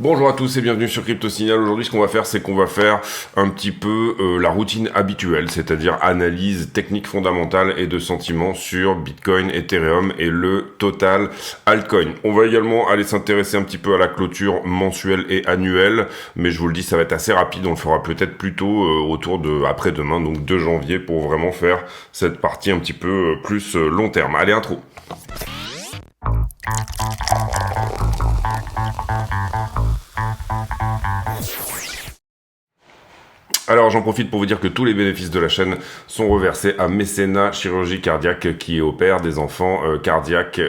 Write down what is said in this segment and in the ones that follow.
Bonjour à tous et bienvenue sur Crypto Signal. Aujourd'hui, ce qu'on va faire, c'est qu'on va faire un petit peu la routine habituelle, c'est-à-dire analyse technique fondamentale et de sentiments sur Bitcoin, Ethereum et le total altcoin. On va également aller s'intéresser un petit peu à la clôture mensuelle et annuelle, mais je vous le dis, ça va être assez rapide. On le fera peut-être plutôt autour de après-demain, donc 2 janvier, pour vraiment faire cette partie un petit peu plus long terme. Allez, intro. Alors j'en profite pour vous dire que tous les bénéfices de la chaîne sont reversés à Mécénat Chirurgie Cardiaque qui opère des enfants cardiaques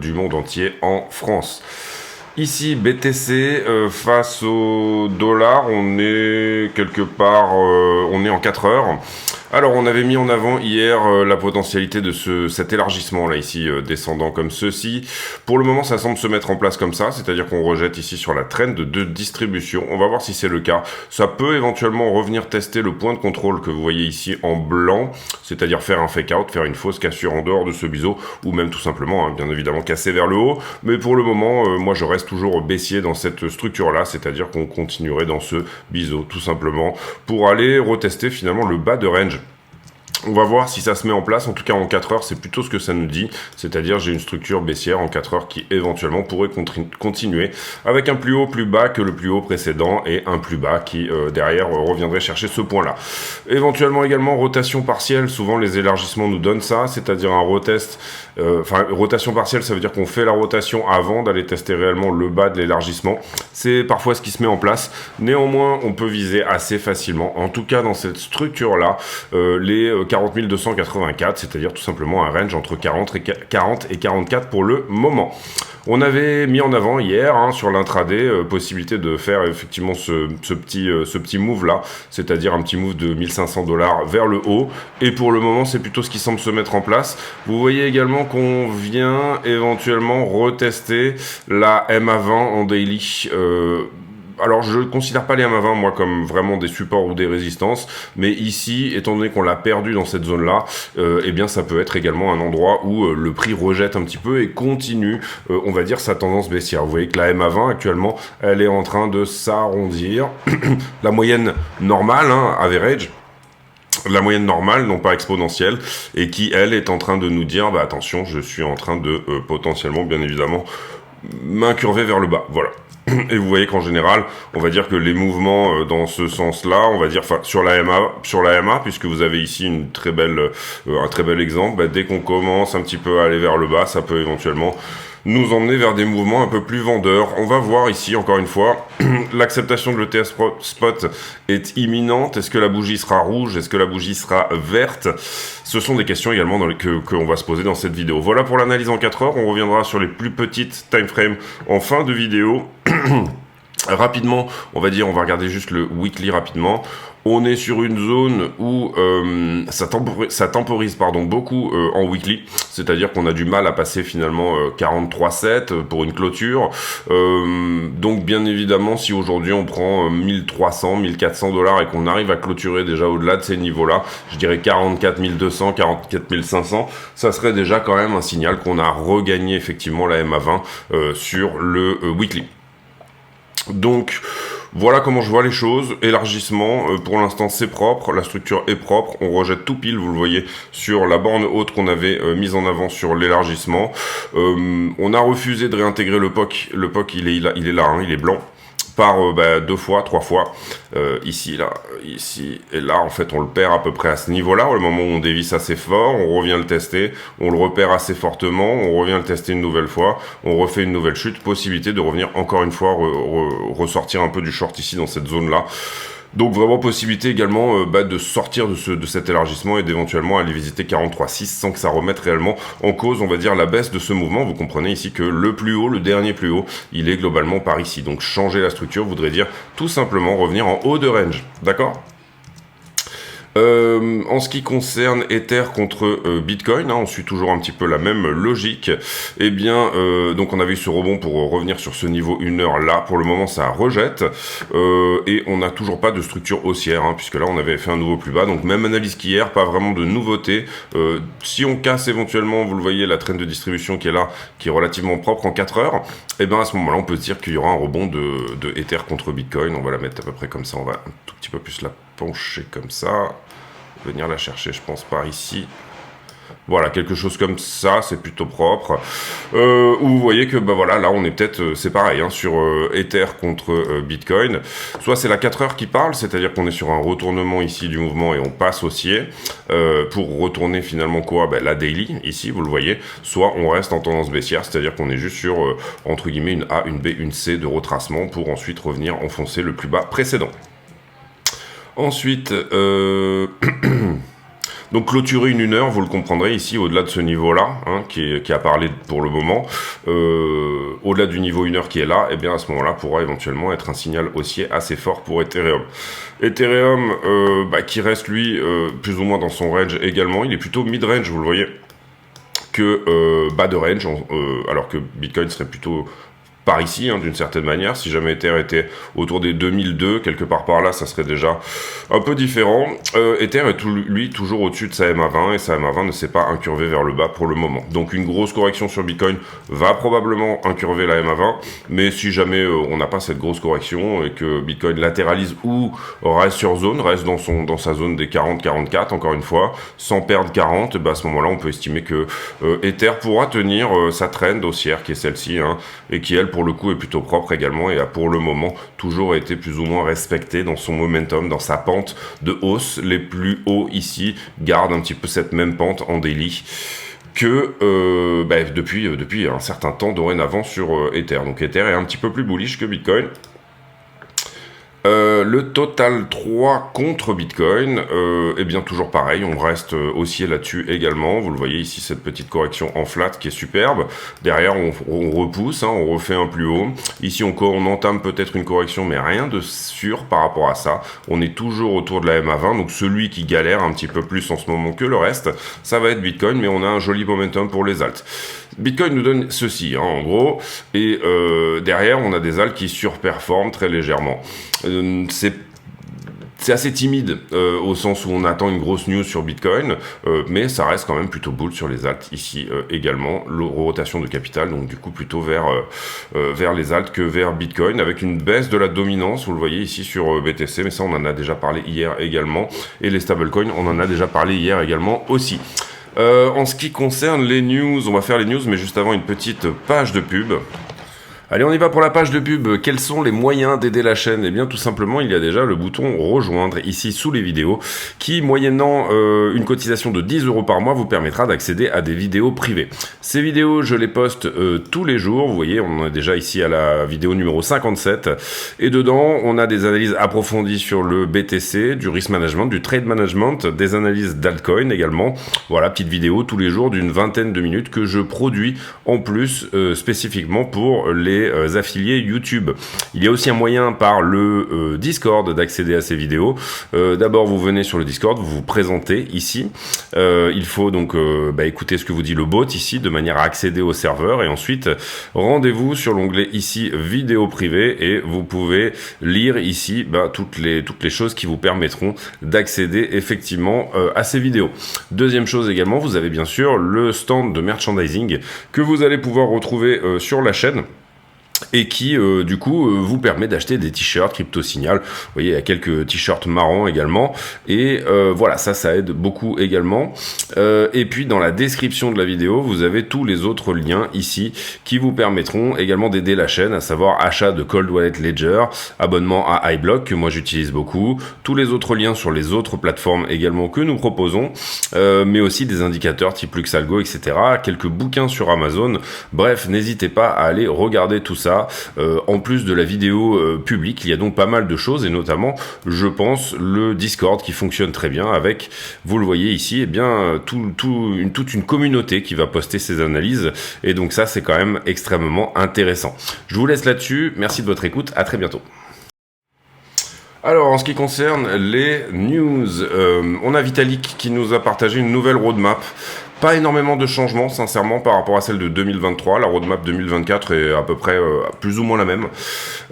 du monde entier en France. Ici, BTC face au dollar, on est quelque part, on est en 4 heures. Alors, on avait mis en avant hier la potentialité de cet élargissement là ici, descendant comme ceci. Pour le moment, ça semble se mettre en place comme ça, c'est-à-dire qu'on rejette ici sur la trend de distribution. On va voir si c'est le cas. Ça peut éventuellement revenir tester le point de contrôle que vous voyez ici en blanc, c'est-à-dire faire un fake out, faire une fausse cassure en dehors de ce biseau, ou même tout simplement, bien évidemment, casser vers le haut. Mais pour le moment, moi, je reste toujours baissier dans cette structure-là, c'est-à-dire qu'on continuerait dans ce biseau, tout simplement, pour aller retester finalement le bas de range. On va voir si ça se met en place, en tout cas en 4 heures, c'est plutôt ce que ça nous dit, c'est-à-dire j'ai une structure baissière en 4 heures qui éventuellement pourrait continuer avec un plus haut plus bas que le plus haut précédent et un plus bas qui derrière reviendrait chercher ce point-là. Éventuellement également rotation partielle, souvent les élargissements nous donnent ça, c'est-à-dire un retest, rotation partielle ça veut dire qu'on fait la rotation avant d'aller tester réellement le bas de l'élargissement, c'est parfois ce qui se met en place, néanmoins on peut viser assez facilement, en tout cas dans cette structure-là, les 40 284, c'est-à-dire tout simplement un range entre 40 et 44 pour le moment. On avait mis en avant hier sur l'intraday possibilité de faire effectivement ce petit move là, c'est-à-dire un petit move de 1500 $ vers le haut, et pour le moment c'est plutôt ce qui semble se mettre en place. Vous voyez également qu'on vient éventuellement retester la MA20 en daily. Alors je ne considère pas les MA20 moi comme vraiment des supports ou des résistances, mais ici, étant donné qu'on l'a perdu dans cette zone-là, eh bien ça peut être également un endroit où le prix rejette un petit peu et continue, on va dire, sa tendance baissière. Vous voyez que la MA20 actuellement, elle est en train de s'arrondir. La moyenne normale, average, la moyenne normale, non pas exponentielle, et qui, elle, est en train de nous dire, bah attention, je suis en train de potentiellement, bien évidemment, m'incurver vers le bas. Voilà. Et vous voyez qu'en général, on va dire que les mouvements dans ce sens-là, on va dire, sur la MA, puisque vous avez ici un très bel exemple, bah, dès qu'on commence un petit peu à aller vers le bas, ça peut éventuellement nous emmener vers des mouvements un peu plus vendeurs. On va voir ici, encore une fois, l'acceptation de l'ETS spot est imminente. Est-ce que la bougie sera rouge? Est-ce que la bougie sera verte? Ce sont des questions également qu'on va se poser dans cette vidéo. Voilà pour l'analyse en 4 heures. On reviendra sur les plus petites time frames en fin de vidéo. Rapidement, on va regarder juste le weekly rapidement. On est sur une zone où ça temporise beaucoup en weekly, c'est-à-dire qu'on a du mal à passer finalement 43,7 pour une clôture. Donc bien évidemment, si aujourd'hui on prend 1300, 1400 $ et qu'on arrive à clôturer déjà au-delà de ces niveaux-là, je dirais 44 200, 44 500, ça serait déjà quand même un signal qu'on a regagné effectivement la MA20 sur le weekly. Donc voilà comment je vois les choses. Élargissement, pour l'instant c'est propre, la structure est propre, on rejette tout pile, vous le voyez sur la borne haute qu'on avait mise en avant sur l'élargissement. On a refusé de réintégrer le POC il est là, il est blanc, par 2 fois, 3 fois, ici et là, en fait on le perd à peu près à ce niveau-là, au moment où on dévisse assez fort, on revient le tester, on le repère assez fortement, on revient le tester une nouvelle fois, on refait une nouvelle chute, possibilité de revenir encore une fois, ressortir un peu du short ici dans cette zone-là. Donc vraiment possibilité également de sortir de cet élargissement et d'éventuellement aller visiter 43,6 sans que ça remette réellement en cause, on va dire, la baisse de ce mouvement. Vous comprenez ici que le plus haut, le dernier plus haut, il est globalement par ici. Donc changer la structure voudrait dire tout simplement revenir en haut de range, d'accord ? En ce qui concerne Ether contre Bitcoin, hein, on suit toujours un petit peu la même logique. Eh bien, donc on avait eu ce rebond pour revenir sur ce niveau 1 heure là. Pour le moment, ça rejette et on n'a toujours pas de structure haussière, hein, puisque là on avait fait un nouveau plus bas. Donc même analyse qu'hier, pas vraiment de nouveauté. Si on casse éventuellement, vous le voyez, la traîne de distribution qui est là, qui est relativement propre en 4 heures, et bien à ce moment-là, on peut se dire qu'il y aura un rebond de Ether contre Bitcoin. On va la mettre à peu près comme ça. On va un tout petit peu plus la pencher comme ça. Venir la chercher, je pense, par ici. Voilà, quelque chose comme ça, c'est plutôt propre. Où vous voyez que, bah voilà, là, on est peut-être, c'est pareil, hein, sur Ether contre Bitcoin. Soit c'est la 4 heures qui parle, c'est-à-dire qu'on est sur un retournement ici du mouvement et on passe haussier pour retourner finalement quoi, bah, la daily, ici, vous le voyez. Soit on reste en tendance baissière, c'est-à-dire qu'on est juste sur, entre guillemets, une A, une B, une C de retracement pour ensuite revenir enfoncer le plus bas précédent. Ensuite, donc clôturer une heure, vous le comprendrez ici, au-delà de ce niveau-là, hein, qui a parlé pour le moment, au-delà du niveau 1 heure qui est là, et bien à ce moment-là pourra éventuellement être un signal haussier assez fort pour Ethereum. Ethereum, qui reste lui plus ou moins dans son range également, il est plutôt mid-range, vous le voyez, que bas de range, alors que Bitcoin serait plutôt par ici, hein, d'une certaine manière. Si jamais Ether était autour des 2002, quelque part par là, ça serait déjà un peu différent. Ether est lui toujours au-dessus de sa MA20 et sa MA20 ne s'est pas incurvée vers le bas pour le moment. Donc une grosse correction sur Bitcoin va probablement incurver la MA20, mais si jamais on n'a pas cette grosse correction et que Bitcoin latéralise ou reste sur zone, reste dans sa zone des 40-44, encore une fois, sans perdre 40, à ce moment-là, on peut estimer que Ether pourra tenir sa trend haussière qui est celle-ci, hein, et qui, elle, pour le coup, est plutôt propre également et a pour le moment toujours été plus ou moins respecté dans son momentum, dans sa pente de hausse. Les plus hauts ici gardent un petit peu cette même pente en daily que depuis un certain temps dorénavant sur Ether. Donc Ether est un petit peu plus bullish que Bitcoin. Le total 3 contre Bitcoin, eh bien toujours pareil, on reste haussier là-dessus également. Vous le voyez ici, cette petite correction en flat qui est superbe. Derrière, on repousse, hein, on refait un plus haut. Ici, on entame peut-être une correction, mais rien de sûr par rapport à ça. On est toujours autour de la MA20, donc celui qui galère un petit peu plus en ce moment que le reste, ça va être Bitcoin, mais on a un joli momentum pour les alts. Bitcoin nous donne ceci, hein, en gros, et derrière, on a des alts qui surperforment très légèrement. C'est assez timide au sens où on attend une grosse news sur Bitcoin, mais ça reste quand même plutôt bull sur les alts ici également. Rotation de capital, donc du coup plutôt vers les alts que vers Bitcoin, avec une baisse de la dominance, vous le voyez ici sur BTC, mais ça on en a déjà parlé hier également, et les stablecoins, on en a déjà parlé hier également aussi. En ce qui concerne les news, on va faire les news, mais juste avant une petite page de pub. Allez, on y va pour la page de pub. Quels sont les moyens d'aider la chaîne? Eh bien, tout simplement, il y a déjà le bouton rejoindre ici sous les vidéos qui, moyennant une cotisation de 10 € par mois, vous permettra d'accéder à des vidéos privées. Ces vidéos, je les poste tous les jours. Vous voyez, on est déjà ici à la vidéo numéro 57. Et dedans, on a des analyses approfondies sur le BTC, du risk management, du trade management, des analyses d'altcoin également. Voilà, petite vidéo tous les jours d'une vingtaine de minutes que je produis en plus spécifiquement pour les affiliés YouTube. Il y a aussi un moyen par le Discord d'accéder à ces vidéos. D'abord, vous venez sur le Discord, vous vous présentez ici. Il faut donc écouter ce que vous dit le bot ici de manière à accéder au serveur et ensuite rendez-vous sur l'onglet ici vidéo privée et vous pouvez lire ici toutes les choses qui vous permettront d'accéder effectivement à ces vidéos. Deuxième chose également, vous avez bien sûr le stand de merchandising que vous allez pouvoir retrouver sur la chaîne et qui du coup vous permet d'acheter des t-shirts Crypto Signal. Vous voyez, il y a quelques t-shirts marrants également et voilà, ça aide beaucoup également. Et puis dans la description de la vidéo, vous avez tous les autres liens ici qui vous permettront également d'aider la chaîne, à savoir achat de Cold Wallet Ledger, abonnement à iBlock que moi j'utilise beaucoup, tous les autres liens sur les autres plateformes également que nous proposons, mais aussi des indicateurs type Luxalgo, etc. Quelques bouquins sur Amazon. Bref, n'hésitez pas à aller regarder tout ça. En plus de la vidéo publique, il y a donc pas mal de choses et notamment, je pense, le Discord qui fonctionne très bien avec, vous le voyez ici, eh bien toute une communauté qui va poster ses analyses et donc ça c'est quand même extrêmement intéressant. Je vous laisse là-dessus, merci de votre écoute, à très bientôt. Alors, en ce qui concerne les news, on a Vitalik qui nous a partagé une nouvelle roadmap. Pas énormément de changements, sincèrement, par rapport à celle de 2023. La roadmap 2024 est à peu près plus ou moins la même.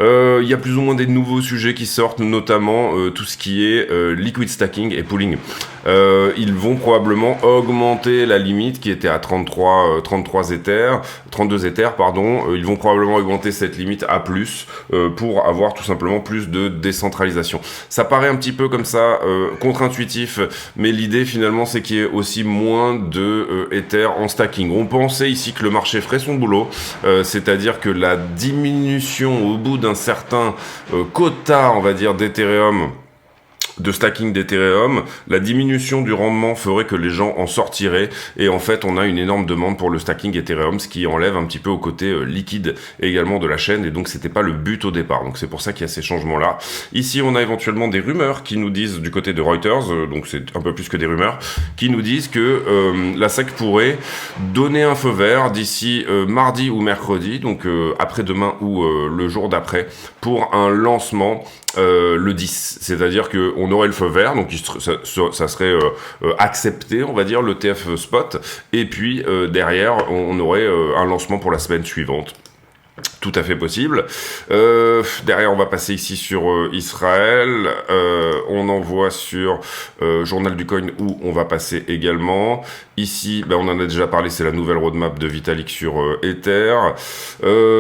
Il y a plus ou moins des nouveaux sujets qui sortent, notamment tout ce qui est liquid stacking et pooling. Ils vont probablement augmenter la limite qui était à 32 Ethers, pardon. Ils vont probablement augmenter cette limite à plus pour avoir tout simplement plus de décentralisation. Ça paraît un petit peu comme ça contre-intuitif, mais l'idée finalement c'est qu'il y ait aussi moins de Ether en stacking. On pensait ici que le marché ferait son boulot, c'est-à-dire que la diminution au bout d'un certain quota, on va dire, d'Ethereum, de stacking d'Ethereum, la diminution du rendement ferait que les gens en sortiraient, et en fait on a une énorme demande pour le stacking Ethereum, ce qui enlève un petit peu au côté liquide également de la chaîne, et donc c'était pas le but au départ, donc c'est pour ça qu'il y a ces changements là. Ici on a éventuellement des rumeurs qui nous disent, du côté de Reuters, donc c'est un peu plus que des rumeurs, qui nous disent que la SEC pourrait donner un feu vert d'ici mardi ou mercredi, donc après-demain ou le jour d'après, pour un lancement le 10, c'est-à-dire que on aurait le feu vert, donc ça serait accepté, on va dire, le TF spot, et puis derrière on aurait un lancement pour la semaine suivante. Tout à fait possible. Derrière, on va passer ici sur Israël. On envoie sur Journal du Coin où on va passer également. Ici, on en a déjà parlé, c'est la nouvelle roadmap de Vitalik sur Ether.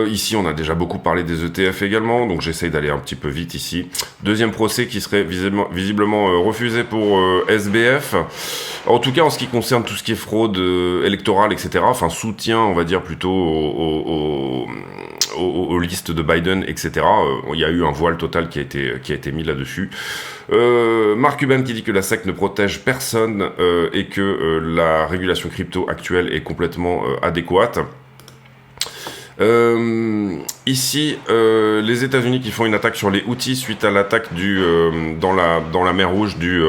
Ici, on a déjà beaucoup parlé des ETF également, donc j'essaye d'aller un petit peu vite ici. Deuxième procès qui serait visiblement refusé pour SBF. En tout cas, en ce qui concerne tout ce qui est fraude électorale, etc., enfin soutien, on va dire plutôt aux listes de Biden, etc. Il y a eu un voile total qui a été mis là-dessus. Mark Cuban qui dit que la SEC ne protège personne et que la régulation crypto actuelle est complètement adéquate. Ici, les États-Unis qui font une attaque sur les Houthis suite à l'attaque dans la mer Rouge du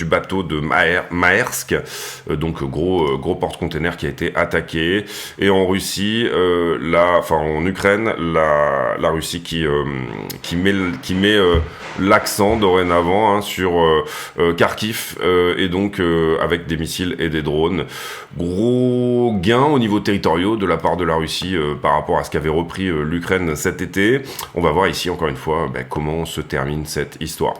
bateau de Maersk, donc gros porte-container qui a été attaqué. Et en Russie, en Ukraine, la Russie qui met l'accent dorénavant sur Kharkiv et donc avec des missiles et des drones. Gros gain au niveau territorial de la part de la Russie par rapport à ce qu'avait repris l'Ukraine cet été. On va voir ici encore une fois comment se termine cette histoire.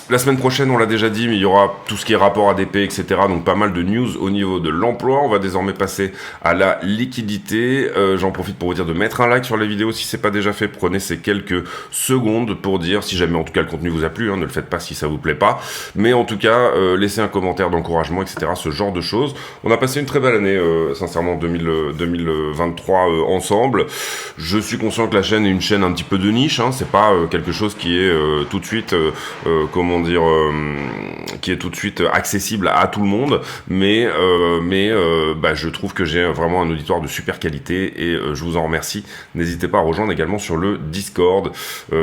La semaine prochaine, on l'a déjà dit, mais il y aura tout ce qui est rapport ADP, etc. Donc pas mal de news au niveau de l'emploi. On va désormais passer à la liquidité. J'en profite pour vous dire de mettre un like sur la vidéo si c'est pas déjà fait. Prenez ces quelques secondes pour dire si jamais en tout cas le contenu vous a plu. Ne le faites pas si ça vous plaît pas. Mais en tout cas, laissez un commentaire d'encouragement, etc. Ce genre de choses. On a passé une très belle année, sincèrement, 2023 ensemble. Je suis conscient que la chaîne est une chaîne un petit peu de niche. C'est pas quelque chose qui est tout de suite, qui est tout de suite accessible à tout le monde, mais je trouve que j'ai vraiment un auditoire de super qualité et je vous en remercie. N'hésitez pas à rejoindre également sur le Discord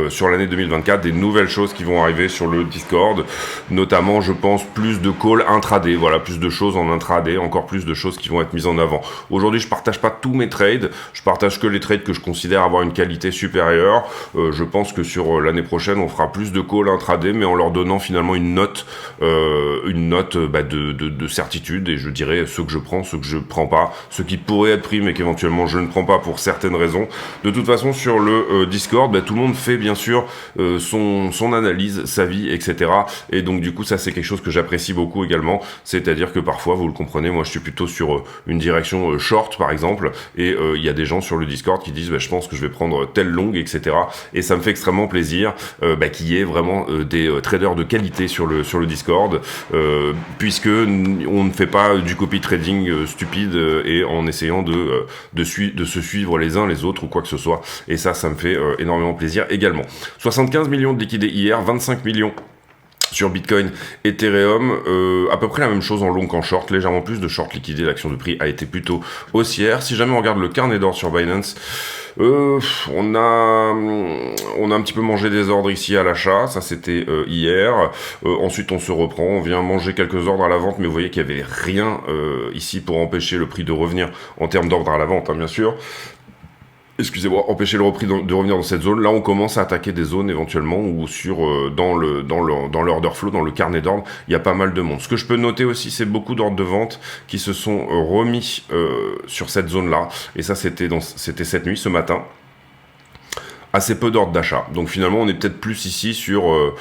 sur l'année 2024, des nouvelles choses qui vont arriver sur le Discord, notamment je pense plus de calls intraday, voilà, plus de choses en intraday, encore plus de choses qui vont être mises en avant. Aujourd'hui je partage pas tous mes trades, je partage que les trades que je considère avoir une qualité supérieure. Je pense que sur l'année prochaine on fera plus de calls intraday, mais en leur donnant finalement une note de certitude, et je dirais ceux que je prends, ceux que je prends pas, ceux qui pourraient être pris mais qu'éventuellement je ne prends pas pour certaines raisons. De toute façon sur le Discord, tout le monde fait bien sûr son analyse, sa vie, etc. Et donc du coup ça c'est quelque chose que j'apprécie beaucoup également, c'est-à-dire que parfois vous le comprenez, moi je suis plutôt sur une direction short par exemple, et il y a des gens sur le Discord qui disent je pense que je vais prendre telle longue, etc. Et ça me fait extrêmement plaisir qu'il y ait vraiment des traders de qualité sur le Discord, puisque on ne fait pas du copy trading stupide et en essayant de se suivre les uns les autres ou quoi que ce soit, et ça me fait énormément plaisir également. 75 millions de liquidés hier, 25 millions sur Bitcoin, Ethereum, à peu près la même chose en long qu'en short, légèrement plus de short liquidé, l'action de prix a été plutôt haussière. Si jamais on regarde le carnet d'ordre sur Binance, on a un petit peu mangé des ordres ici à l'achat, ça c'était hier. Ensuite on se reprend, on vient manger quelques ordres à la vente, mais vous voyez qu'il n'y avait rien ici pour empêcher le prix de revenir en termes d'ordre à la vente, bien sûr. excusez-moi, empêcher le repris de revenir dans cette zone. Là, on commence à attaquer des zones éventuellement où dans l'order flow, dans le carnet d'ordre, il y a pas mal de monde. Ce que je peux noter aussi, c'est beaucoup d'ordres de vente qui se sont remis sur cette zone-là. Et ça, c'était cette nuit, ce matin. Assez peu d'ordres d'achat. Donc finalement, on est peut-être plus ici sur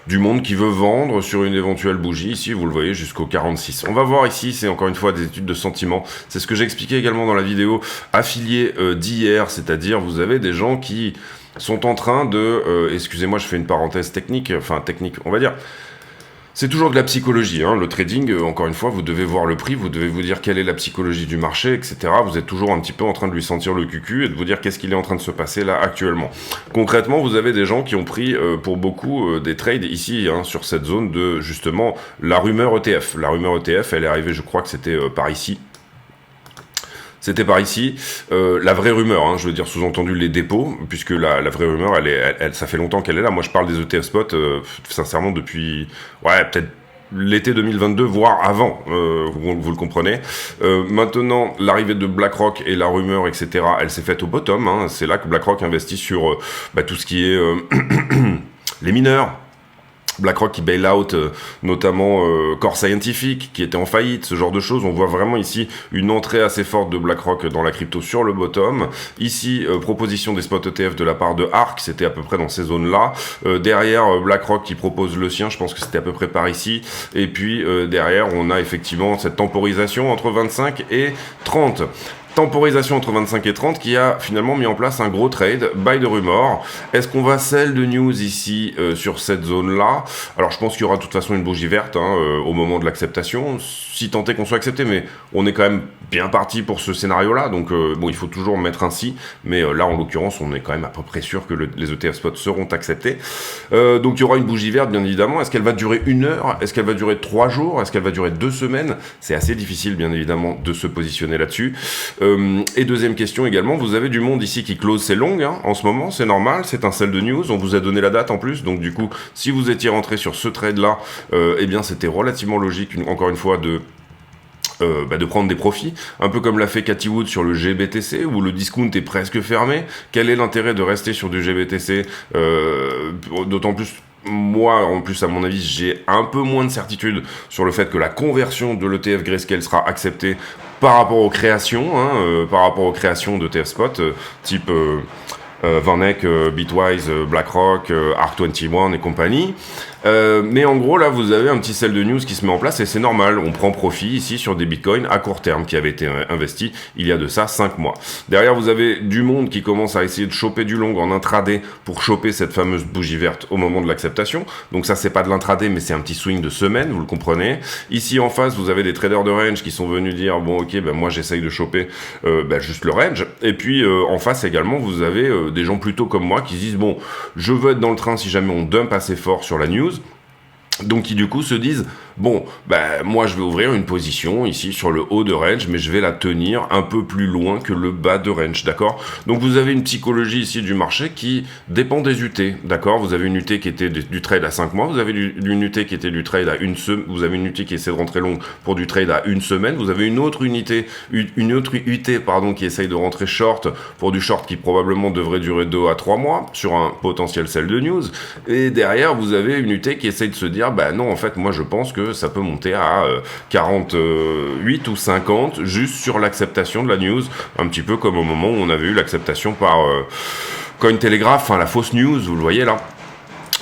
du monde qui veut vendre sur une éventuelle bougie. Ici, vous le voyez, jusqu'au 46. On va voir ici, c'est encore une fois des études de sentiment. C'est ce que j'ai expliqué également dans la vidéo affiliée d'hier, c'est-à-dire vous avez des gens qui sont en train de... excusez-moi, je fais une parenthèse technique, on va dire... C'est toujours de la psychologie, hein. Le trading, encore une fois, vous devez voir le prix, vous devez vous dire quelle est la psychologie du marché, etc. Vous êtes toujours un petit peu en train de lui sentir le cucu et de vous dire qu'est-ce qu'il est en train de se passer là actuellement. Concrètement, vous avez des gens qui ont pris pour beaucoup des trades ici, hein, sur cette zone de justement la rumeur ETF. La rumeur ETF, elle est arrivée, je crois que c'était par ici. C'était par ici, la vraie rumeur, hein, je veux dire sous-entendu les dépôts, puisque la vraie rumeur, ça fait longtemps qu'elle est là. Moi, je parle des ETF spot, sincèrement, depuis, peut-être l'été 2022, voire avant, vous le comprenez. Maintenant, l'arrivée de BlackRock et la rumeur, etc., elle s'est faite au bottom. Hein, c'est là que BlackRock investit sur tout ce qui est les mineurs. BlackRock qui bail out notamment Core Scientific qui était en faillite, ce genre de choses. On voit vraiment ici une entrée assez forte de BlackRock dans la crypto sur le bottom. Ici, proposition des spots ETF de la part de ARK, c'était à peu près dans ces zones-là. Derrière, BlackRock qui propose le sien, je pense que c'était à peu près par ici. Et puis derrière, on a effectivement cette temporisation entre 25 et 30. Temporisation entre 25 et 30 qui a finalement mis en place un gros trade, buy de rumor. Est-ce qu'on va sell de news ici sur cette zone-là? Alors je pense qu'il y aura de toute façon une bougie verte au moment de l'acceptation, si tant est qu'on soit accepté, mais on est quand même bien parti pour ce scénario-là, donc bon, il faut toujours mettre un si, mais là en l'occurrence on est quand même à peu près sûr que les ETF spots seront acceptés. Donc il y aura une bougie verte bien évidemment. Est-ce qu'elle va durer 1 heure? Est-ce qu'elle va durer 3 jours? Est-ce qu'elle va durer 2 semaines? C'est assez difficile bien évidemment de se positionner là-dessus. Et deuxième question également, vous avez du monde ici qui close ses longues en ce moment, c'est normal, c'est un sell de news, on vous a donné la date en plus, donc du coup, si vous étiez rentré sur ce trade-là, eh bien c'était relativement logique, encore une fois, de prendre des profits, un peu comme l'a fait Cathie Wood sur le GBTC, où le discount est presque fermé. Quel est l'intérêt de rester sur du GBTC, d'autant plus... Moi, en plus, à mon avis, j'ai un peu moins de certitude sur le fait que la conversion de l'ETF Grayscale sera acceptée par rapport aux créations, d'ETF Spot, type VanEck, Bitwise, BlackRock, ARK21 et compagnie. Mais en gros, là, vous avez un petit sell de news qui se met en place et c'est normal. On prend profit ici sur des bitcoins à court terme qui avaient été investis il y a de ça 5 mois. Derrière, vous avez du monde qui commence à essayer de choper du long en intraday pour choper cette fameuse bougie verte au moment de l'acceptation. Donc ça, c'est pas de l'intraday, mais c'est un petit swing de semaine, vous le comprenez. Ici, en face, vous avez des traders de range qui sont venus dire, bon, ok, moi, j'essaye de choper juste le range. Et puis, en face également, vous avez des gens plutôt comme moi qui se disent, bon, je veux être dans le train si jamais on dump assez fort sur la news. Donc qui du coup se disent, bon, moi je vais ouvrir une position ici sur le haut de range, mais je vais la tenir un peu plus loin que le bas de range, d'accord? Donc vous avez une psychologie ici du marché qui dépend des UT, d'accord? Vous avez une UT qui était du trade à 5 mois, vous avez une UT qui était du trade à une semaine, vous avez une UT qui essaie de rentrer longue pour du trade à 1 semaine, vous avez une autre UT qui essaye de rentrer short pour du short qui probablement devrait durer 2 à 3 mois sur un potentiel sell de news, et derrière vous avez une UT qui essaye de se dire, non, en fait, moi je pense que ça peut monter à 48 ou 50 juste sur l'acceptation de la news, un petit peu comme au moment où on avait eu l'acceptation par Cointelegraph, la fausse news, vous le voyez là.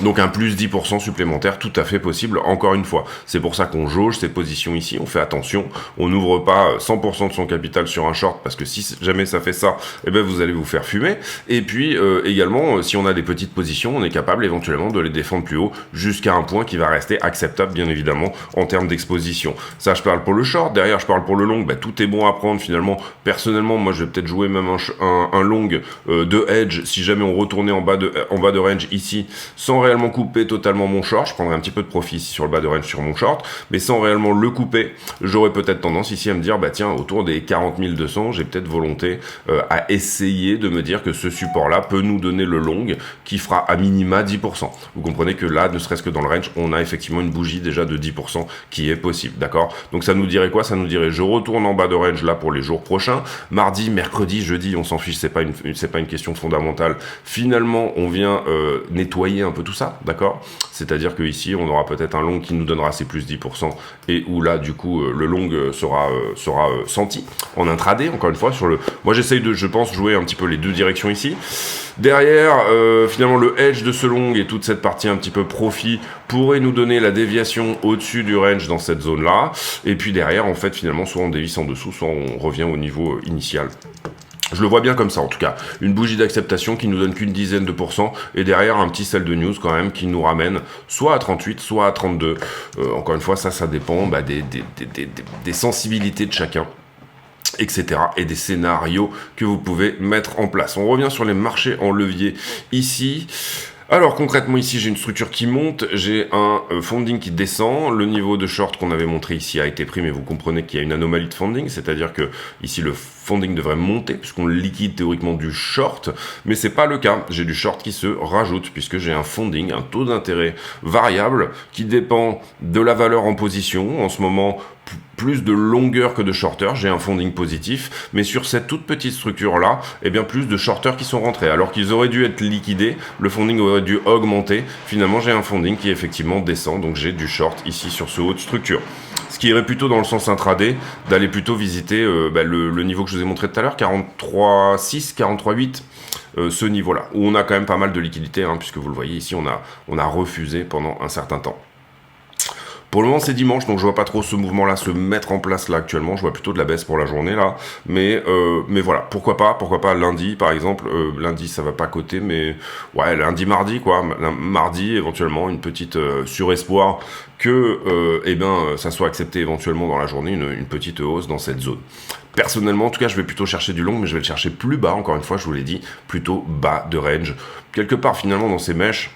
Donc un plus 10% supplémentaire tout à fait possible, encore une fois. C'est pour ça qu'on jauge ces positions ici, on fait attention, on n'ouvre pas 100% de son capital sur un short, parce que si jamais ça fait ça, vous allez vous faire fumer. Et puis également, si on a des petites positions, on est capable éventuellement de les défendre plus haut, jusqu'à un point qui va rester acceptable, bien évidemment, en termes d'exposition. Ça, je parle pour le short, derrière je parle pour le long, tout est bon à prendre finalement. Personnellement, moi je vais peut-être jouer même un long de hedge, si jamais on retournait en bas de range ici, sans réellement couper totalement mon short, je prendrais un petit peu de profit ici sur le bas de range sur mon short, mais sans réellement le couper, j'aurais peut-être tendance ici à me dire, bah tiens, autour des 40 200, j'ai peut-être volonté à essayer de me dire que ce support-là peut nous donner le long qui fera à minima 10%. Vous comprenez que là, ne serait-ce que dans le range, on a effectivement une bougie déjà de 10% qui est possible, d'accord? Donc ça nous dirait quoi? Ça nous dirait, je retourne en bas de range là pour les jours prochains, mardi, mercredi, jeudi, on s'en fiche, c'est pas une question fondamentale. Finalement, on vient nettoyer un peu tout ça, d'accord? C'est-à-dire que ici, on aura peut-être un long qui nous donnera ses plus 10% et où là, du coup, le long sera senti en intraday, encore une fois, moi j'essaye de, je pense, jouer un petit peu les deux directions ici. Derrière, finalement, le edge de ce long et toute cette partie un petit peu profit pourrait nous donner la déviation au-dessus du range dans cette zone-là. Et puis derrière, en fait, finalement, soit on dévisse en dessous, soit on revient au niveau initial. Je le vois bien comme ça, en tout cas. Une bougie d'acceptation qui nous donne qu'une dizaine de pourcents, et derrière un petit sell de news quand même qui nous ramène soit à 38, soit à 32. Encore une fois, ça dépend des sensibilités de chacun, etc. et des scénarios que vous pouvez mettre en place. On revient sur les marchés en levier ici. Alors concrètement ici j'ai une structure qui monte, j'ai un funding qui descend, le niveau de short qu'on avait montré ici a été pris, mais vous comprenez qu'il y a une anomalie de funding, c'est-à-dire que ici le funding devrait monter puisqu'on liquide théoriquement du short, mais c'est pas le cas, j'ai du short qui se rajoute puisque j'ai un funding, un taux d'intérêt variable qui dépend de la valeur en position, en ce moment plus de longueur que de shorter, j'ai un funding positif, mais sur cette toute petite structure-là, eh bien plus de shorters qui sont rentrés, alors qu'ils auraient dû être liquidés, le funding aurait dû augmenter, finalement j'ai un funding qui effectivement descend, donc j'ai du short ici sur ce haut de structure. Ce qui irait plutôt dans le sens intraday, d'aller plutôt visiter le niveau que je vous ai montré tout à l'heure, 43,6, 43,8, ce niveau-là, où on a quand même pas mal de liquidité, hein, puisque vous le voyez ici, on a refusé pendant un certain temps. Pour le moment c'est dimanche, donc je vois pas trop ce mouvement-là se mettre en place là actuellement, je vois plutôt de la baisse pour la journée là, mais voilà, pourquoi pas lundi par exemple, lundi ça va pas coter, mais ouais lundi, mardi quoi, mardi éventuellement une petite surespoir que ça soit accepté éventuellement dans la journée, une petite hausse dans cette zone. Personnellement, en tout cas, je vais plutôt chercher du long, mais je vais le chercher plus bas, encore une fois, je vous l'ai dit, plutôt bas de range. Quelque part finalement dans ces mèches,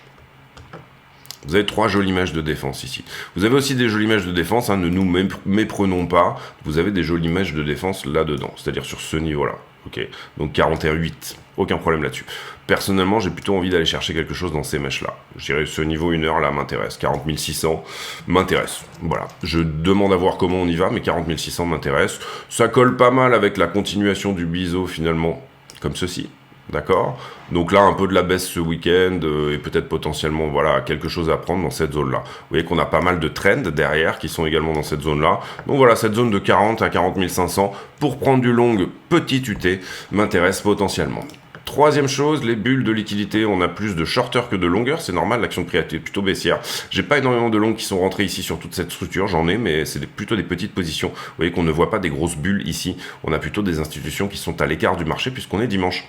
vous avez 3 jolies mèches de défense ici. Vous avez aussi des jolies mèches de défense, hein, ne nous méprenons pas. Vous avez des jolies mèches de défense là-dedans, c'est-à-dire sur ce niveau-là. Ok, donc 41,8, aucun problème là-dessus. Personnellement, j'ai plutôt envie d'aller chercher quelque chose dans ces mèches-là. Je dirais ce niveau 1 heure là m'intéresse. 40 600 m'intéresse. Voilà, je demande à voir comment on y va, mais 40 600 m'intéresse. Ça colle pas mal avec la continuation du biseau finalement, comme ceci. D'accord? Donc là, un peu de la baisse ce week-end et peut-être potentiellement voilà, quelque chose à prendre dans cette zone-là. Vous voyez qu'on a pas mal de trends derrière qui sont également dans cette zone-là. Donc voilà, cette zone de 40 à 40 500 pour prendre du long petit UT m'intéresse potentiellement. Troisième chose, les bulles de liquidité, on a plus de shorter que de longueur, c'est normal, l'action de prix a été plutôt baissière. J'ai pas énormément de longs qui sont rentrés ici sur toute cette structure, j'en ai, mais c'est plutôt des petites positions. Vous voyez qu'on ne voit pas des grosses bulles ici, on a plutôt des institutions qui sont à l'écart du marché puisqu'on est dimanche.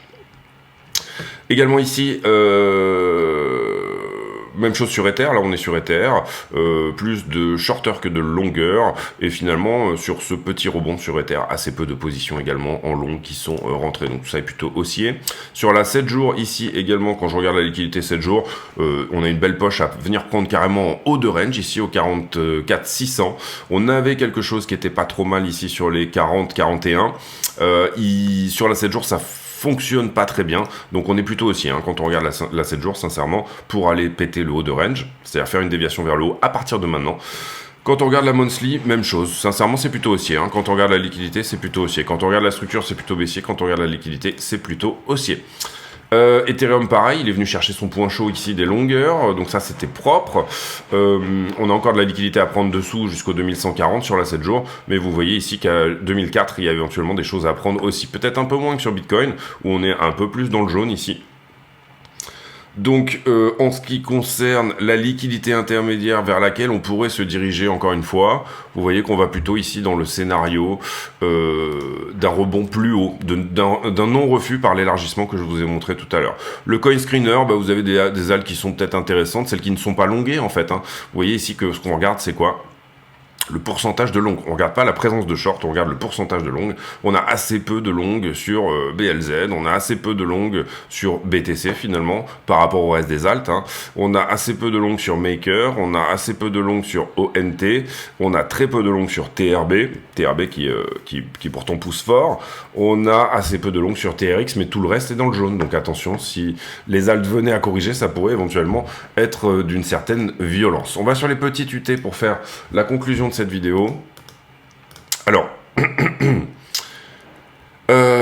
Également ici, même chose sur Ether, là on est sur Ether, plus de shorter que de longueur, et finalement sur ce petit rebond sur Ether, assez peu de positions également en long qui sont rentrées, donc tout ça est plutôt haussier. Sur la 7 jours ici également, quand je regarde la liquidité 7 jours, on a une belle poche à venir prendre carrément en haut de range, ici au 44 600, on avait quelque chose qui était pas trop mal ici sur les 40-41, sur la 7 jours ça fonctionne pas très bien, donc on est plutôt aussi, hein, quand on regarde la 7 jours, sincèrement, pour aller péter le haut de range, c'est-à-dire faire une déviation vers le haut à partir de maintenant. Quand on regarde la monthly, même chose, sincèrement c'est plutôt haussier, hein. Quand on regarde la liquidité, c'est plutôt haussier, quand on regarde la structure, c'est plutôt baissier, quand on regarde la liquidité, c'est plutôt haussier. Ethereum pareil, il est venu chercher son point chaud ici des longueurs, donc ça c'était propre. On a encore de la liquidité à prendre dessous jusqu'au 2140 sur la 7 jours, mais vous voyez ici qu'à 2004 il y a éventuellement des choses à prendre aussi, peut-être un peu moins que sur Bitcoin, où on est un peu plus dans le jaune ici. Donc en ce qui concerne la liquidité intermédiaire vers laquelle on pourrait se diriger encore une fois, vous voyez qu'on va plutôt ici dans le scénario d'un rebond plus haut, d'un non-refus par l'élargissement que je vous ai montré tout à l'heure. Le coin screener, vous avez des alts qui sont peut-être intéressantes, celles qui ne sont pas longuées en fait, hein. Vous voyez ici que ce qu'on regarde c'est quoi ? le pourcentage de long. On regarde pas la présence de short, on regarde le pourcentage de long. On a assez peu de long sur BLZ, on a assez peu de long sur BTC finalement, par rapport au reste des alts. Hein. On a assez peu de long sur Maker, on a assez peu de long sur ONT, on a très peu de long sur TRB qui pourtant pousse fort. On a assez peu de long sur TRX, mais tout le reste est dans le jaune. Donc attention, si les alts venaient à corriger, ça pourrait éventuellement être d'une certaine violence. On va sur les petites UT pour faire la conclusion de cette vidéo. Alors,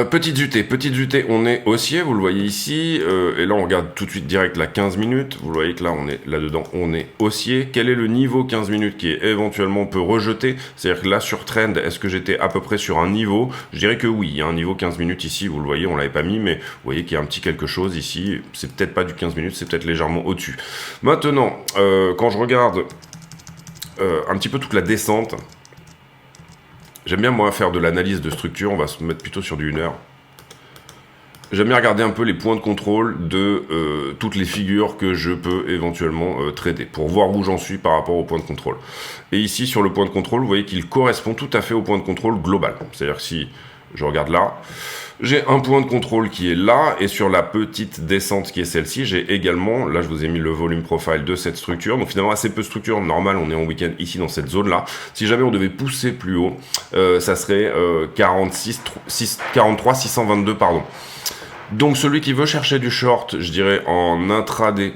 petites UT, on est haussier, vous le voyez ici, et là on regarde tout de suite direct la 15 minutes, vous voyez que là on est là-dedans, on est haussier. Quel est le niveau 15 minutes qui est éventuellement peut rejeter? C'est-à-dire que là sur trend, est-ce que j'étais à peu près sur un niveau? Je dirais que oui, il y a un niveau 15 minutes ici, vous le voyez, on l'avait pas mis, mais vous voyez qu'il y a un petit quelque chose ici, c'est peut-être pas du 15 minutes, c'est peut-être légèrement au-dessus. Maintenant, quand je regarde un petit peu toute la descente, j'aime bien moi faire de l'analyse de structure, on va se mettre plutôt sur du 1 heure. J'aime bien regarder un peu les points de contrôle de toutes les figures que je peux éventuellement trader, pour voir où j'en suis par rapport au point de contrôle. Et ici, sur le point de contrôle, vous voyez qu'il correspond tout à fait au point de contrôle global. C'est-à-dire que si je regarde là, j'ai un point de contrôle qui est là, et sur la petite descente qui est celle-ci, j'ai également, là je vous ai mis le volume profile de cette structure, donc finalement assez peu de structure, normal, on est en week-end ici dans cette zone-là. Si jamais on devait pousser plus haut, ça serait 43 622, pardon. Donc celui qui veut chercher du short, je dirais en intraday,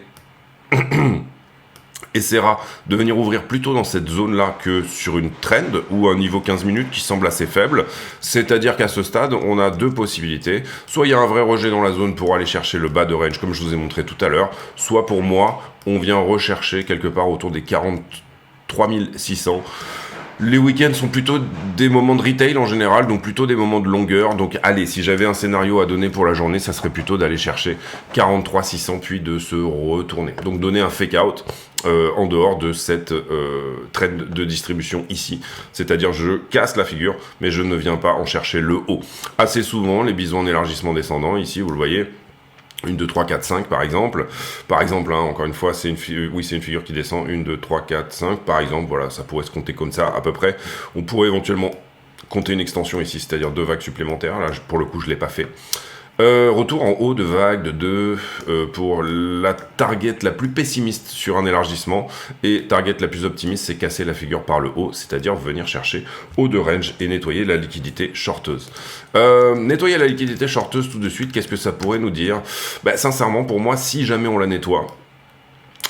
essaiera de venir ouvrir plutôt dans cette zone-là que sur une trend ou un niveau 15 minutes qui semble assez faible. C'est-à-dire qu'à ce stade, on a deux possibilités. Soit il y a un vrai rejet dans la zone pour aller chercher le bas de range, comme je vous ai montré tout à l'heure. Soit pour moi, on vient rechercher quelque part autour des 43 600. Les week-ends sont plutôt des moments de retail en général, donc plutôt des moments de longueur. Donc allez, si j'avais un scénario à donner pour la journée, ça serait plutôt d'aller chercher 43 600 puis de se retourner. Donc donner un fake out en dehors de cette trend de distribution ici. C'est-à-dire je casse la figure, mais je ne viens pas en chercher le haut. Assez souvent, les bisons en élargissement descendant, ici vous le voyez, 1, 2, 3, 4, 5 par exemple. Par exemple, hein, encore une fois, c'est une figure qui descend. 1, 2, 3, 4, 5 par exemple. Voilà, ça pourrait se compter comme ça à peu près. On pourrait éventuellement compter une extension ici, c'est-à-dire 2 vagues supplémentaires. Là, pour le coup, je ne l'ai pas fait. Retour en haut de vague de 2 pour la target la plus pessimiste sur un élargissement, et target la plus optimiste, c'est casser la figure par le haut, c'est-à-dire venir chercher haut de range et nettoyer la liquidité shorteuse. Nettoyer la liquidité shorteuse tout de suite, qu'est-ce que ça pourrait nous dire? Bah, sincèrement, pour moi, si jamais on la nettoie,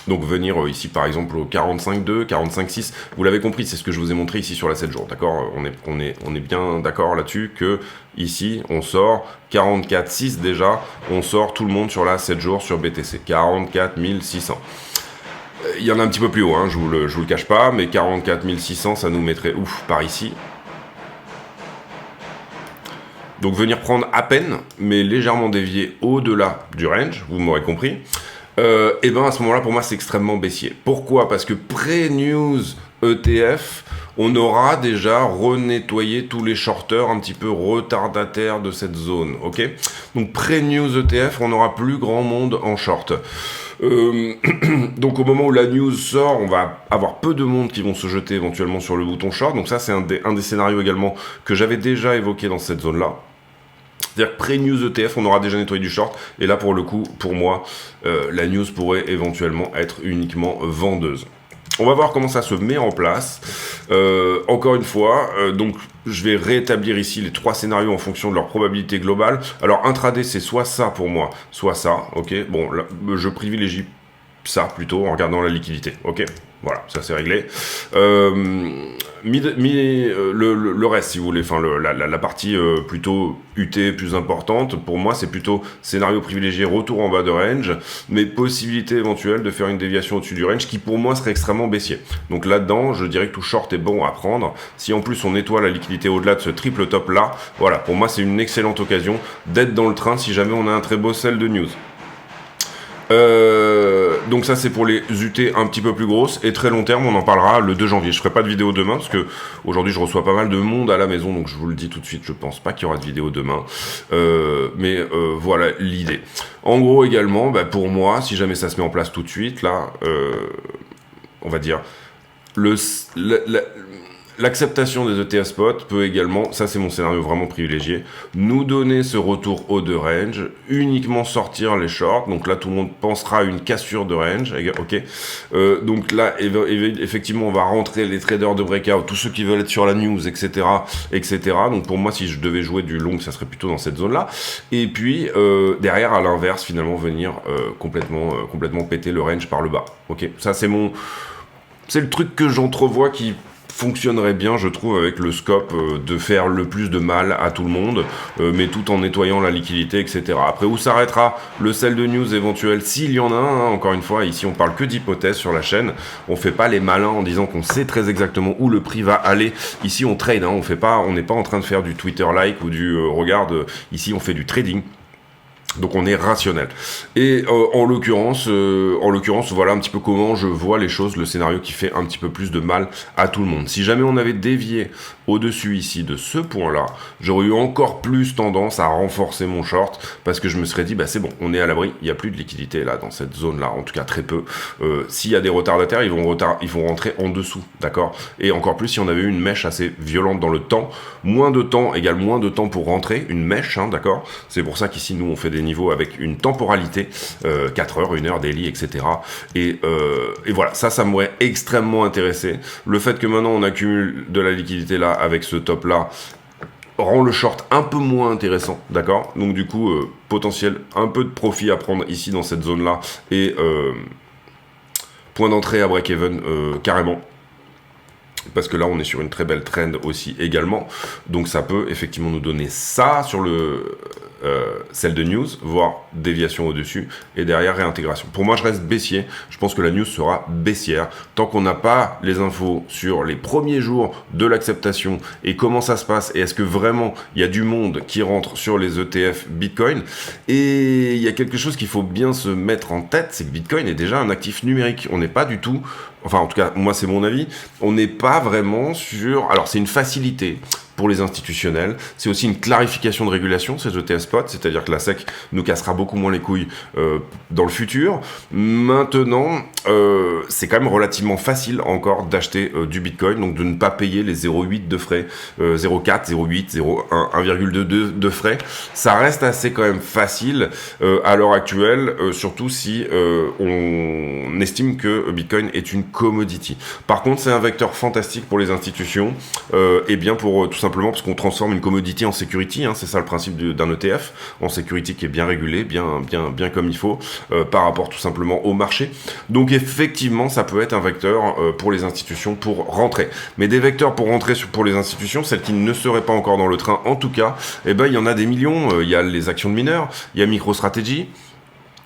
donc venir ici par exemple au 45,2, 45,6, vous l'avez compris, c'est ce que je vous ai montré ici sur la 7 jours, d'accord? On est bien d'accord là-dessus que ici on sort 44,6 déjà, on sort tout le monde sur la 7 jours sur BTC, 44 600. Il y en a un petit peu plus haut, hein, je vous le cache pas, mais 44 600 ça nous mettrait ouf par ici. Donc venir prendre à peine, mais légèrement dévier au-delà du range, vous m'aurez compris. Et ben à ce moment-là, pour moi, c'est extrêmement baissier. Pourquoi? Parce que pré-news ETF, on aura déjà renettoyé tous les shorters un petit peu retardataires de cette zone, ok? Donc pré-news ETF, on n'aura plus grand monde en short. Donc au moment où la news sort, on va avoir peu de monde qui vont se jeter éventuellement sur le bouton short. Donc ça, c'est un des scénarios également que j'avais déjà évoqué dans cette zone-là. C'est-à-dire que pré-news ETF, on aura déjà nettoyé du short. Et là, pour le coup, pour moi, la news pourrait éventuellement être uniquement vendeuse. On va voir comment ça se met en place. Encore une fois, donc je vais rétablir ici les 3 scénarios en fonction de leur probabilité globale. Alors, intraday, c'est soit ça pour moi, soit ça. Ok, bon, là, je privilégie ça plutôt en regardant la liquidité. Ok, voilà, ça c'est réglé. Le reste, si vous voulez, enfin la partie plutôt UT plus importante, pour moi c'est plutôt scénario privilégié, retour en bas de range, mais possibilité éventuelle de faire une déviation au-dessus du range qui pour moi serait extrêmement baissier. Donc là-dedans, je dirais que tout short est bon à prendre. Si en plus on nettoie la liquidité au-delà de ce triple top là, voilà, pour moi c'est une excellente occasion d'être dans le train si jamais on a un très beau sell de news. Donc ça c'est pour les UT un petit peu plus grosses, et très long terme on en parlera le 2 janvier. Je ferai pas de vidéo demain parce que aujourd'hui je reçois pas mal de monde à la maison, donc je vous le dis tout de suite, je pense pas qu'il y aura de vidéo demain, mais voilà l'idée. En gros également, bah, pour moi, si jamais ça se met en place tout de suite, là, on va dire, l'acceptation des ETF spot peut également, ça c'est mon scénario vraiment privilégié, nous donner ce retour haut de range, uniquement sortir les shorts, donc là tout le monde pensera à une cassure de range, ok. Donc là effectivement on va rentrer les traders de breakout, tous ceux qui veulent être sur la news, etc. Donc pour moi si je devais jouer du long, ça serait plutôt dans cette zone là, et puis derrière à l'inverse finalement venir complètement péter le range par le bas, ok. Ça c'est le truc que j'entrevois qui fonctionnerait bien, je trouve, avec le scope de faire le plus de mal à tout le monde, mais tout en nettoyant la liquidité, etc. Après, où s'arrêtera le sell de news éventuel, s'il y en a un, hein, encore une fois, ici on parle que d'hypothèses sur la chaîne, on fait pas les malins en disant qu'on sait très exactement où le prix va aller, ici on trade, hein, on n'est pas en train de faire du Twitter-like ou du regarde, ici on fait du trading. Donc on est rationnel. Et en l'occurrence, voilà un petit peu comment je vois les choses, le scénario qui fait un petit peu plus de mal à tout le monde. Si jamais on avait dévié au-dessus ici de ce point-là, j'aurais eu encore plus tendance à renforcer mon short, parce que je me serais dit, bah c'est bon, on est à l'abri, il n'y a plus de liquidité là, dans cette zone-là, en tout cas très peu. S'il y a des retardataires, ils vont rentrer en dessous, d'accord. Et encore plus si on avait eu une mèche assez violente dans le temps, moins de temps égale moins de temps pour rentrer, une mèche, hein, d'accord. C'est pour ça qu'ici, nous, on fait des niveaux avec une temporalité, 4 heures, 1 heure, daily, etc. Et voilà, ça m'aurait extrêmement intéressé. Le fait que maintenant on accumule de la liquidité là, avec ce top là, rend le short un peu moins intéressant, d'accord. Donc du coup, potentiel, un peu de profit à prendre ici dans cette zone là, et point d'entrée à break-even carrément. Parce que là, on est sur une très belle trend aussi également. Donc ça peut effectivement nous donner ça sur le celle de news, voire déviation au-dessus, et derrière réintégration. Pour moi, je reste baissier. Je pense que la news sera baissière. Tant qu'on n'a pas les infos sur les premiers jours de l'acceptation et comment ça se passe, et est-ce que vraiment il y a du monde qui rentre sur les ETF Bitcoin. Et il y a quelque chose qu'il faut bien se mettre en tête, c'est que Bitcoin est déjà un actif numérique. On n'est pas du tout... Enfin, en tout cas, moi, c'est mon avis. On n'est pas vraiment sur... Alors, c'est une facilité pour les institutionnels. C'est aussi une clarification de régulation, ces ETF spot, c'est-à-dire que la SEC nous cassera beaucoup moins les couilles dans le futur. Maintenant, c'est quand même relativement facile encore d'acheter du Bitcoin, donc de ne pas payer les 0,8 de frais, 0,4, 0,8, 0,1, 1,22 de frais. Ça reste assez quand même facile à l'heure actuelle, surtout si on estime que Bitcoin est une commodity. Par contre, c'est un vecteur fantastique pour les institutions, et bien pour tout simplement parce qu'on transforme une commodity en security, hein, c'est ça le principe d'un ETF, en security qui est bien régulé, bien comme il faut, par rapport tout simplement au marché. Donc effectivement, ça peut être un vecteur pour les institutions pour rentrer. Mais des vecteurs pour rentrer pour les institutions, celles qui ne seraient pas encore dans le train, en tout cas, eh ben, il y en a des millions. Il y a les actions de mineurs, il y a MicroStrategy,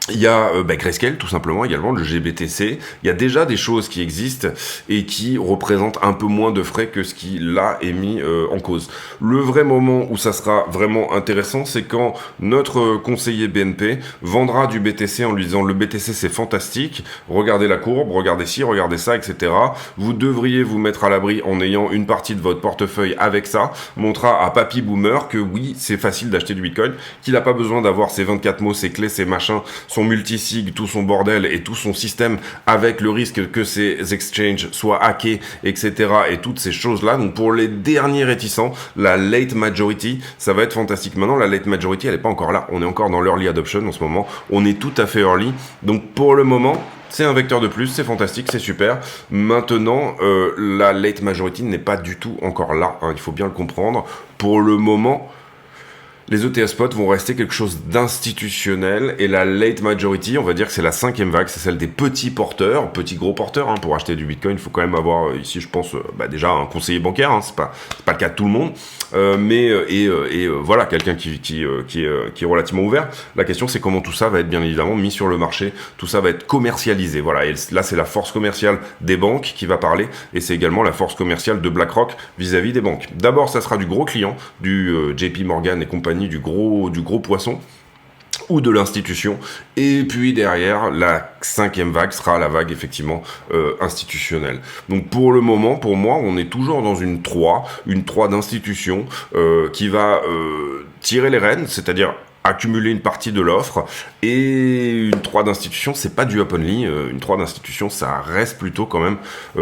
il y a Grayscale, tout simplement, également, le GBTC. Il y a déjà des choses qui existent et qui représentent un peu moins de frais que ce qui, là, est mis en cause. Le vrai moment où ça sera vraiment intéressant, c'est quand notre conseiller BNP vendra du BTC en lui disant « Le BTC, c'est fantastique, regardez la courbe, regardez ci, regardez ça, etc. Vous devriez vous mettre à l'abri en ayant une partie de votre portefeuille avec ça. » Montrera à Papy Boomer que oui, c'est facile d'acheter du Bitcoin, qu'il n'a pas besoin d'avoir ses 24 mots, ses clés, ses machins, son multisig, tout son bordel et tout son système avec le risque que ces exchanges soient hackés, etc. et toutes ces choses-là. Donc pour les derniers réticents, la late majority, ça va être fantastique. Maintenant, la late majority, elle n'est pas encore là. On est encore dans l'early adoption en ce moment. On est tout à fait early. Donc pour le moment, c'est un vecteur de plus, c'est fantastique, c'est super. Maintenant, la late majority n'est pas du tout encore là, hein, il faut bien le comprendre. Pour le moment, les ETF spot vont rester quelque chose d'institutionnel, et la late majority, on va dire que c'est la 5e vague, c'est celle des petits porteurs, petits gros porteurs, hein. Pour acheter du Bitcoin, il faut quand même avoir ici, je pense, déjà un conseiller bancaire, hein. C'est pas le cas de tout le monde, mais voilà, quelqu'un qui est relativement ouvert. La question, c'est comment tout ça va être bien évidemment mis sur le marché, tout ça va être commercialisé, voilà. Et là, c'est la force commerciale des banques qui va parler, et c'est également la force commerciale de BlackRock vis-à-vis des banques. D'abord, ça sera du gros client, du JP Morgan et compagnie, du gros poisson, ou de l'institution, et puis derrière, la 5e vague sera la vague effectivement institutionnelle. Donc pour le moment, pour moi, on est toujours dans une 3 d'institution qui va tirer les rênes, c'est-à-dire accumuler une partie de l'offre. Et une 3 d'institution, c'est pas du up-only. Une 3 d'institution, ça reste plutôt quand même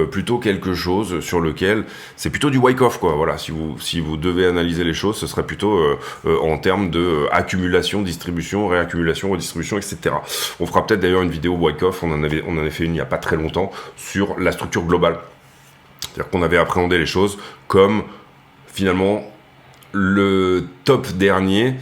plutôt quelque chose sur lequel c'est plutôt du wake-off, quoi. Voilà, si vous devez analyser les choses, ce serait plutôt en termes de accumulation, distribution, réaccumulation, redistribution, etc. On fera peut-être d'ailleurs une vidéo wake-off, on en avait fait une il n'y a pas très longtemps, sur la structure globale. C'est-à-dire qu'on avait appréhendé les choses comme, finalement, le top dernier,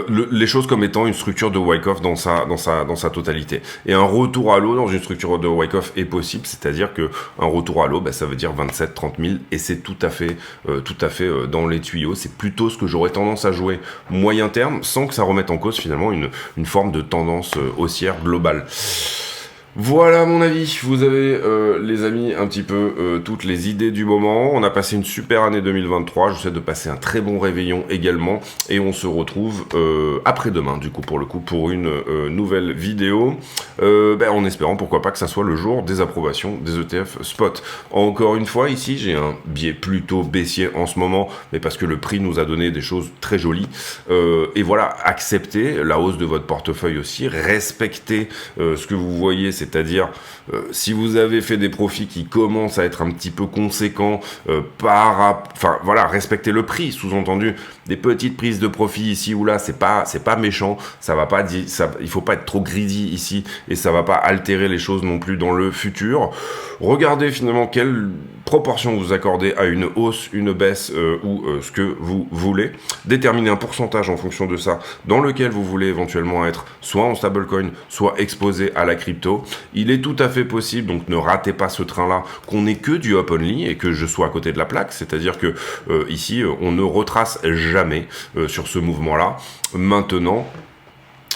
les choses comme étant une structure de wake-off dans sa totalité. Et un retour à l'eau dans une structure de wake-off est possible, c'est-à-dire que un retour à l'eau, ça veut dire 27-30 000, et c'est tout à fait dans les tuyaux. C'est plutôt ce que j'aurais tendance à jouer moyen terme, sans que ça remette en cause finalement une forme de tendance haussière globale. Voilà mon avis, vous avez les amis un petit peu toutes les idées du moment. On a passé une super année 2023, je vous souhaite de passer un très bon réveillon également, et on se retrouve après-demain du coup pour une nouvelle vidéo, en espérant pourquoi pas que ça soit le jour des approbations des ETF spot. Encore une fois ici j'ai un biais plutôt baissier en ce moment, mais parce que le prix nous a donné des choses très jolies, et voilà, acceptez la hausse de votre portefeuille aussi, respectez ce que vous voyez, c'est-à-dire si vous avez fait des profits qui commencent à être un petit peu conséquents, respectez le prix, sous-entendu. Des petites prises de profit ici ou là, c'est pas méchant, ça va pas il faut pas être trop greedy ici, et ça va pas altérer les choses non plus dans le futur. Regardez finalement quelle proportion vous accordez à une hausse, une baisse ou ce que vous voulez. Déterminez un pourcentage en fonction de ça, dans lequel vous voulez éventuellement être soit en stablecoin, soit exposé à la crypto. Il est tout à fait possible, donc ne ratez pas ce train-là, qu'on n'ait que du up only et que je sois à côté de la plaque, c'est-à-dire que ici, on ne retrace jamais sur ce mouvement-là. Maintenant,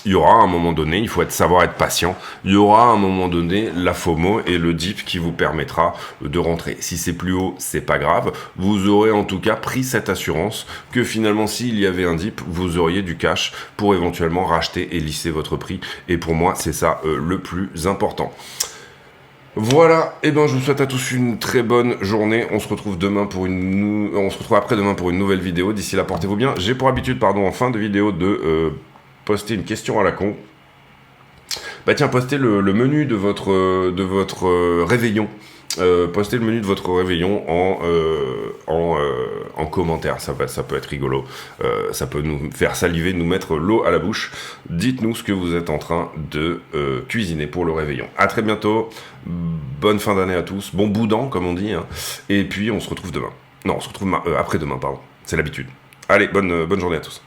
il y aura un moment donné, il faut savoir être patient, il y aura un moment donné la FOMO et le dip qui vous permettra de rentrer. Si c'est plus haut, c'est pas grave, vous aurez en tout cas pris cette assurance que finalement s'il y avait un dip, vous auriez du cash pour éventuellement racheter et lisser votre prix, et pour moi c'est ça le plus important. Voilà, et je vous souhaite à tous une très bonne journée. On se retrouve après-demain pour une nouvelle vidéo. D'ici là, portez-vous bien. J'ai pour habitude, en fin de vidéo, de poster une question à la con. Postez le menu de votre réveillon. Postez le menu de votre réveillon en commentaire, ça peut être rigolo, ça peut nous faire saliver, nous mettre l'eau à la bouche. Dites-nous ce que vous êtes en train de cuisiner pour le réveillon. À très bientôt, bonne fin d'année à tous, bon boudin comme on dit, hein. Et puis on se retrouve demain. Non, on se retrouve après-demain, pardon, c'est l'habitude. Allez, bonne journée à tous.